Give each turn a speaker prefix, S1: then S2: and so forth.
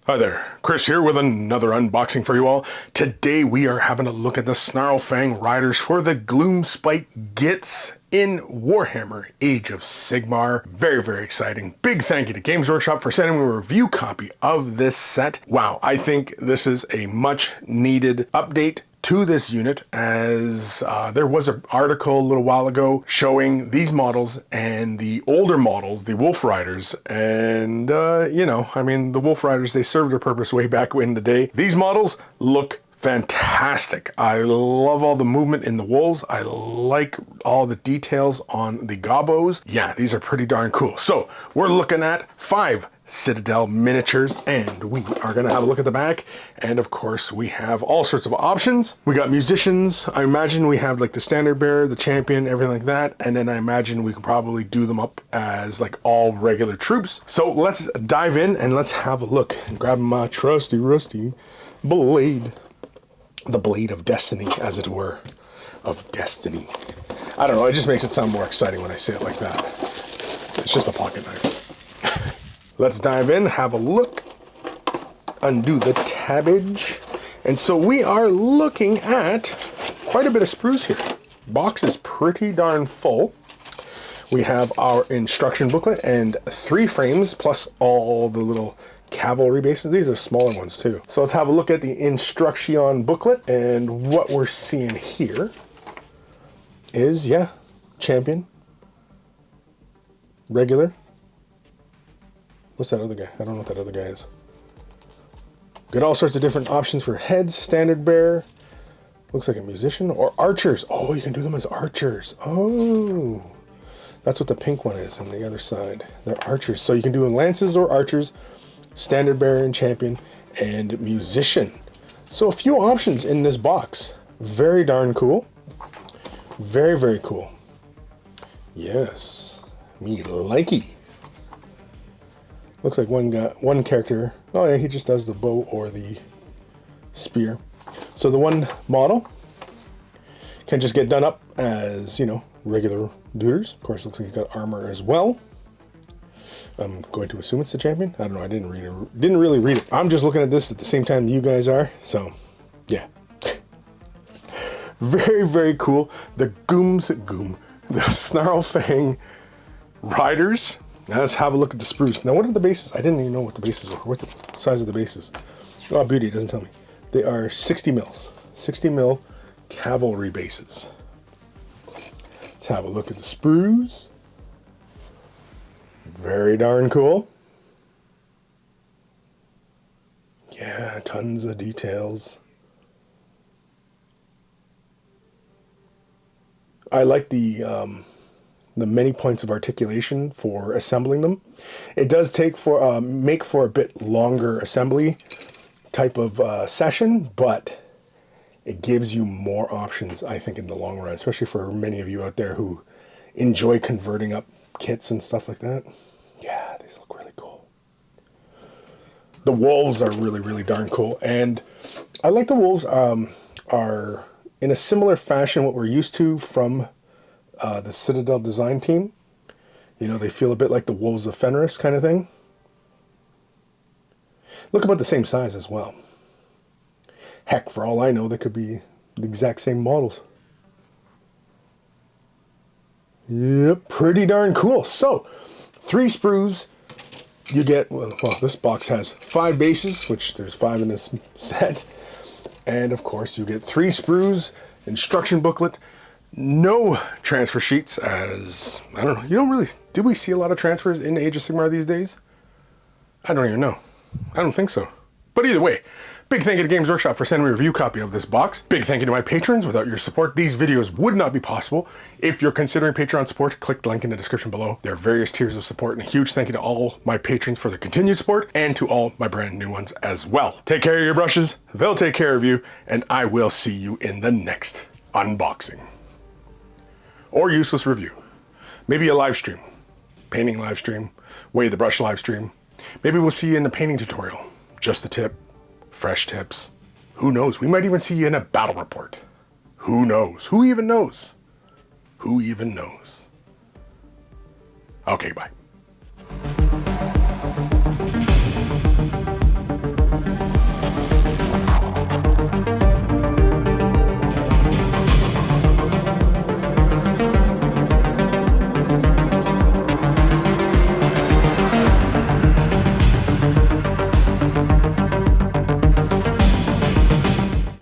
S1: Hi there, Chris here with another unboxing for you all. Today we are having a look at the Snarlfang Riders for the Gloomspite Gitz in Warhammer Age of Sigmar. Very, very exciting. Big thank you to Games Workshop for sending me a review copy of this set. Wow, I think this is a much needed update to this unit, as there was an article a little while ago showing these models and the older models, the Wolf Riders, and you know, I mean, the Wolf Riders, they served their purpose way back in the day. These models look fantastic. I love all the movement in the wolves. I like all the details on the gobos. Yeah, these are pretty darn cool. So we're looking at 5 Citadel miniatures, and we are going to have a look at the back. And of course we have all sorts of options. We got musicians. I imagine we have like the standard bearer, the champion, everything like that. And then I imagine we can probably do them up as like all regular troops. So let's dive in and let's have a look. Grab my trusty rusty blade. The blade of destiny, as it were. Of destiny. I don't know, it just makes it sound more exciting when I say it like that. It's just a pocket knife. Let's dive in, have a look, undo the tabbage. And so we are looking at quite a bit of sprues here. Box is pretty darn full. We have our instruction booklet and 3 frames plus all the little cavalry bases. These are smaller ones too. So let's have a look at the instruction booklet, and what we're seeing here is, yeah, champion, regular. What's that other guy? I don't know what that other guy is. Got all sorts of different options for heads, standard bearer, looks like a musician, or archers. Oh, you can do them as archers. Oh, that's what the pink one is on the other side. They're archers. So you can do them lances or archers, standard bearer and champion, and musician. So a few options in this box. Very darn cool. Very, very cool. Yes, me likey. Looks like one character. Oh yeah, he just does the bow or the spear. So the one model can just get done up as, you know, regular duders. Of course, looks like he's got armor as well. I'm going to assume it's the champion. I don't know. I didn't read it. Didn't really read it. I'm just looking at this at the same time you guys are. So, yeah. Very, very cool. The Snarlfang Riders. Now let's have a look at the sprues. Now, what are the bases? I didn't even know what the bases were. What the size of the bases? Oh, beauty, it doesn't tell me. They are 60 mils. 60 mil cavalry bases. Let's have a look at the sprues. Very darn cool. Yeah, tons of details. I like the many points of articulation for assembling them. It does take for make for a bit longer assembly type of session, but it gives you more options, I think, in the long run, especially for many of you out there who enjoy converting up kits and stuff like that. Yeah, these look really cool. The wolves are really, really darn cool. And I like the wolves are in a similar fashion what we're used to from the Citadel design team. You know, they feel a bit like the Wolves of Fenris kind of thing. Look about the same size as well. Heck, for all I know, they could be the exact same models. Yep, pretty darn cool. So, 3 sprues. You get, well, this box has 5 bases, which there's 5 in this set. And of course, you get 3 sprues, instruction booklet, no transfer sheets, as, I don't know, you don't really, do we see a lot of transfers in Age of Sigmar these days? I don't even know. I don't think so. But either way, big thank you to Games Workshop for sending me a review copy of this box. Big thank you to my patrons. Without your support, these videos would not be possible. If you're considering Patreon support, click the link in the description below. There are various tiers of support, and a huge thank you to all my patrons for the continued support, and to all my brand new ones as well. Take care of your brushes, they'll take care of you, and I will see you in the next unboxing. Or useless review. Maybe a live stream. Painting live stream. Weigh the brush live stream. Maybe we'll see you in the painting tutorial. Just a tip. Fresh tips. Who knows? We might even see you in a battle report. Who knows? Who even knows? Who even knows? Okay, bye.